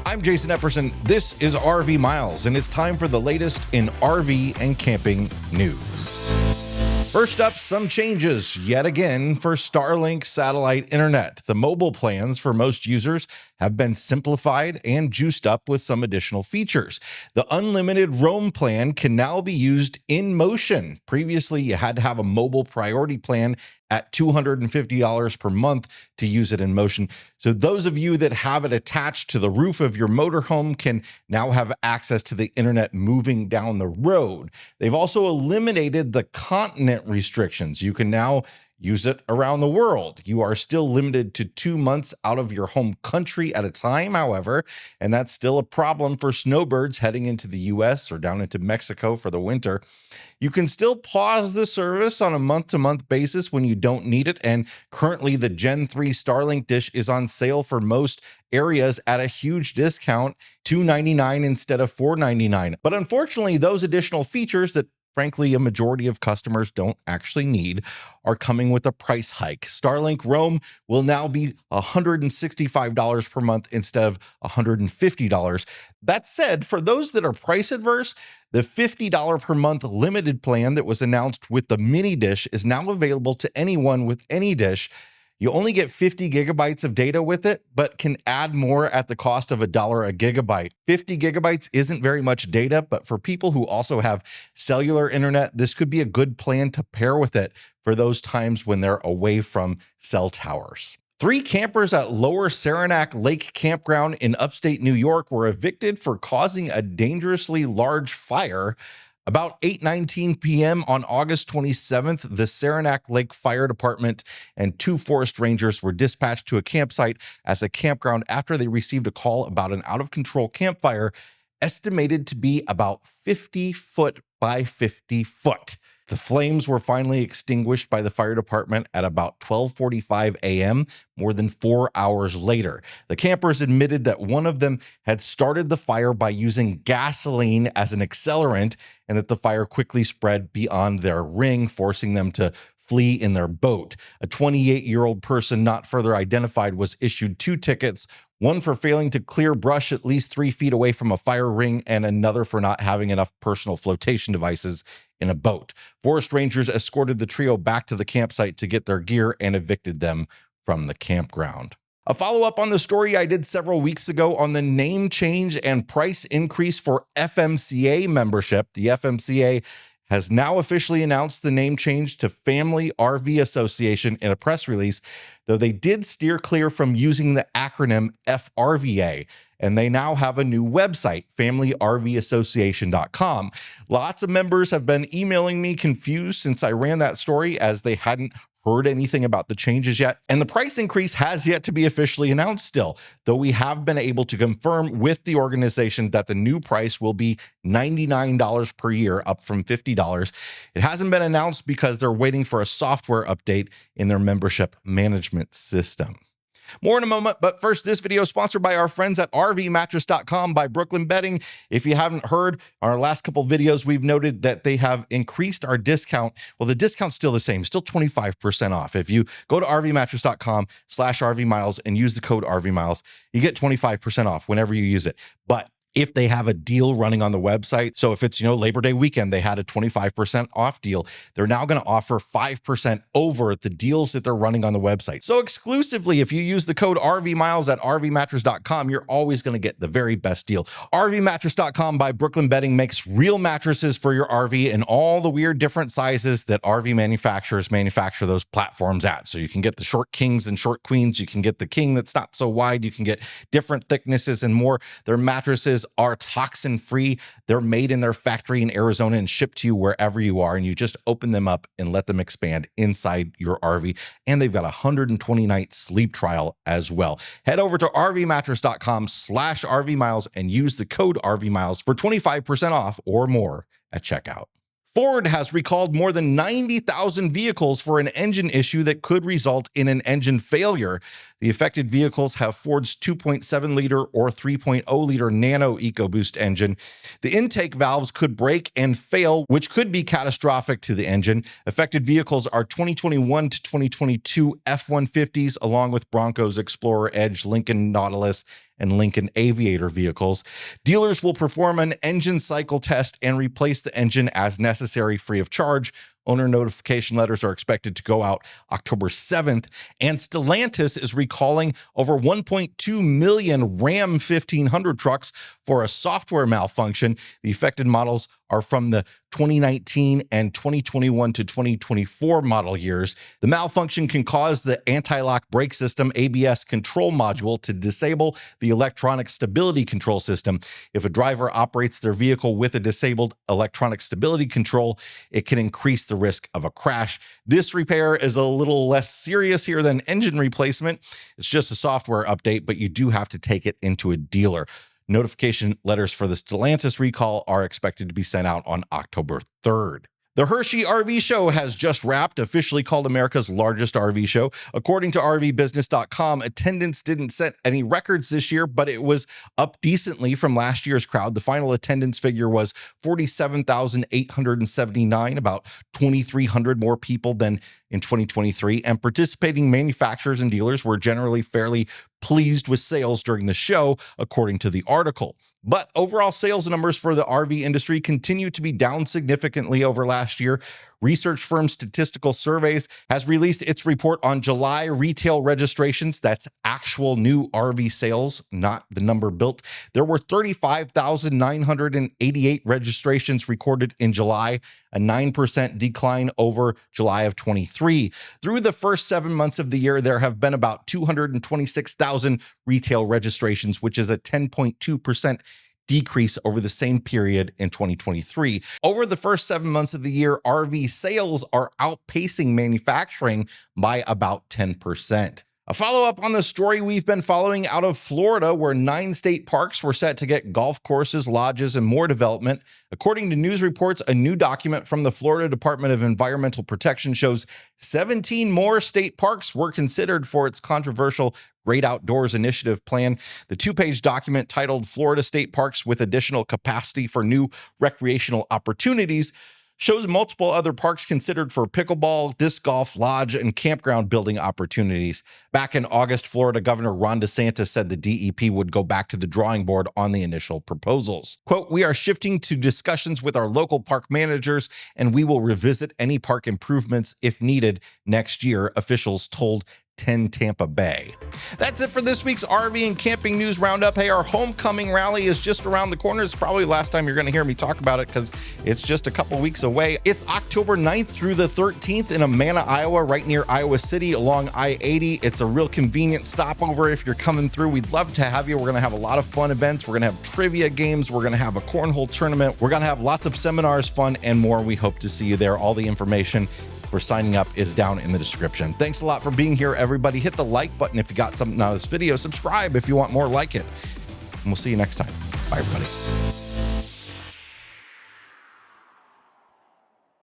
I'm Jason Epperson. This is RV Miles, and it's time for the latest in RV and camping news. First up, some changes yet again for Starlink satellite internet. The mobile plans for most users have been simplified and juiced up with some additional features. The unlimited roam plan can now be used in motion. Previously, you had to have a mobile priority plan at $250 per month to use it in motion. So those of you that have it attached to the roof of your motorhome can now have access to the internet moving down the road. They've also eliminated the continent restrictions. You can now use it around the world. You are still limited to 2 months out of your home country at a time, however, and that's still a problem for snowbirds heading into the US or down into Mexico for the winter. You can still pause the service on a month-to-month basis when you don't need it, and currently the Gen 3 Starlink dish is on sale for most areas at a huge discount, $299 instead of $499. But unfortunately, those additional features that frankly, a majority of customers don't actually need, are coming with a price hike. Starlink Roam will now be $165 per month instead of $150. That said, for those that are price adverse, the $50 per month limited plan that was announced with the mini dish is now available to anyone with any dish. You only get 50 gigabytes of data with it, but can add more at the cost of $1 a gigabyte. 50 gigabytes isn't very much data, but for people who also have cellular internet, this could be a good plan to pair with it for those times when they're away from cell towers. 3 campers at Lower Saranac Lake Campground in upstate New York were evicted for causing a dangerously large fire. About 8:19 p.m. on August 27th, the Saranac Lake Fire Department and 2 forest rangers were dispatched to a campsite at the campground after they received a call about an out-of-control campfire estimated to be about 50 foot by 50 foot. The flames were finally extinguished by the fire department at about 12:45 a.m., more than 4 hours later. The campers admitted that one of them had started the fire by using gasoline as an accelerant, and that the fire quickly spread beyond their ring, forcing them to flee in their boat. A 28-year-old person not further identified was issued 2 tickets, one for failing to clear brush at least 3 feet away from a fire ring, and another for not having enough personal flotation devices in a boat. Forest rangers escorted the trio back to the campsite to get their gear and evicted them from the campground. A follow-up on the story I did several weeks ago on the name change and price increase for FMCA membership. The FMCA has now officially announced the name change to Family RV Association in a press release, though they did steer clear from using the acronym FRVA, and they now have a new website, familyrvassociation.com. Lots of members have been emailing me confused since I ran that story, as they hadn't heard anything about the changes yet, and the price increase has yet to be officially announced still, though we have been able to confirm with the organization that the new price will be $99 per year, up from $50. It hasn't been announced because they're waiting for a software update in their membership management system. More in a moment, but first, this video is sponsored by our friends at RVmattress.com by Brooklyn Bedding. If you haven't heard, on our last couple of videos, we've noted that they have increased our discount. Well, the discount's still the same, still 25% off. If you go to RVmattress.com/RVMiles and use the code RVMiles, you get 25% off whenever you use it. But if they have a deal running on the website, so if it's, Labor Day weekend, they had a 25% off deal, they're now going to offer 5% over the deals that they're running on the website. So exclusively, if you use the code RVMiles at RVmattress.com, you're always going to get the very best deal. RVmattress.com by Brooklyn Bedding makes real mattresses for your RV in all the weird different sizes that RV manufacturers manufacture those platforms at. So you can get the short kings and short queens, you can get the king that's not so wide, you can get different thicknesses and more. Their mattresses are toxin free. They're made in their factory in Arizona and shipped to you wherever you are. And you just open them up and let them expand inside your RV. And they've got a 120-night sleep trial as well. Head over to RVmattress.com/RVMiles and use the code RVMiles for 25% off or more at checkout. Ford has recalled more than 90,000 vehicles for an engine issue that could result in an engine failure. The affected vehicles have Ford's 2.7-liter or 3.0-liter Nano EcoBoost engine. The intake valves could break and fail, which could be catastrophic to the engine. Affected vehicles are 2021 to 2022 F-150s, along with Broncos, Explorer, Edge, Lincoln Nautilus, and Lincoln Aviator vehicles. Dealers will perform an engine cycle test and replace the engine as necessary free of charge. Owner notification letters are expected to go out October 7th, and Stellantis is recalling over 1.2 million Ram 1500 trucks for a software malfunction. The affected models are from the 2019 and 2021 to 2024 model years. The malfunction can cause the anti-lock brake system ABS control module to disable the electronic stability control system. If a driver operates their vehicle with a disabled electronic stability control, it can increase the risk of a crash. This repair is a little less serious here than engine replacement. It's just a software update, but you do have to take it into a dealer. Notification letters for the Stellantis recall are expected to be sent out on October 3rd. The Hershey RV Show has just wrapped, officially called America's largest RV show. According to RVbusiness.com, attendance didn't set any records this year, but it was up decently from last year's crowd. The final attendance figure was 47,879, about 2,300 more people than in 2023, and participating manufacturers and dealers were generally fairly pleased with sales during the show, according to the article. But overall sales numbers for the RV industry continue to be down significantly over last year. Research firm Statistical Surveys has released its report on July retail registrations. That's actual new RV sales, not the number built. There were 35,988 registrations recorded in July, a 9% decline over July of 23. Through the first 7 months of the year, there have been about 226,000 retail registrations, which is a 10.2% decrease over the same period in 2023. Over the first 7 months of the year, RV sales are outpacing manufacturing by about 10%. A follow-up on the story we've been following out of Florida, where 9 state parks were set to get golf courses, lodges, and more development. According to news reports, a new document from the Florida Department of Environmental Protection shows 17 more state parks were considered for its controversial Great Outdoors Initiative plan. The 2-page document titled Florida State Parks with Additional Capacity for New Recreational Opportunities shows multiple other parks considered for pickleball, disc golf, lodge, and campground building opportunities. Back in August, Florida Governor Ron DeSantis said the DEP would go back to the drawing board on the initial proposals. Quote, "We are shifting to discussions with our local park managers, and we will revisit any park improvements if needed next year," officials told 10 Tampa Bay. That's it for this week's RV and camping news roundup. Hey, our homecoming rally is just around the corner. It's probably the last time you're going to hear me talk about it because it's just a couple weeks away. It's October 9th through the 13th in Amana, Iowa, right near Iowa City along I-80. It's a real convenient stopover if you're coming through. We'd love to have you. We're going to have a lot of fun events. We're going to have trivia games. We're going to have a cornhole tournament. We're going to have lots of seminars, fun, and more. We hope to see you there. All the information for signing up is down in the description. Thanks a lot for being here, everybody. Hit the like button if you got something out of this video. Subscribe if you want more like it. And we'll see you next time. Bye, everybody.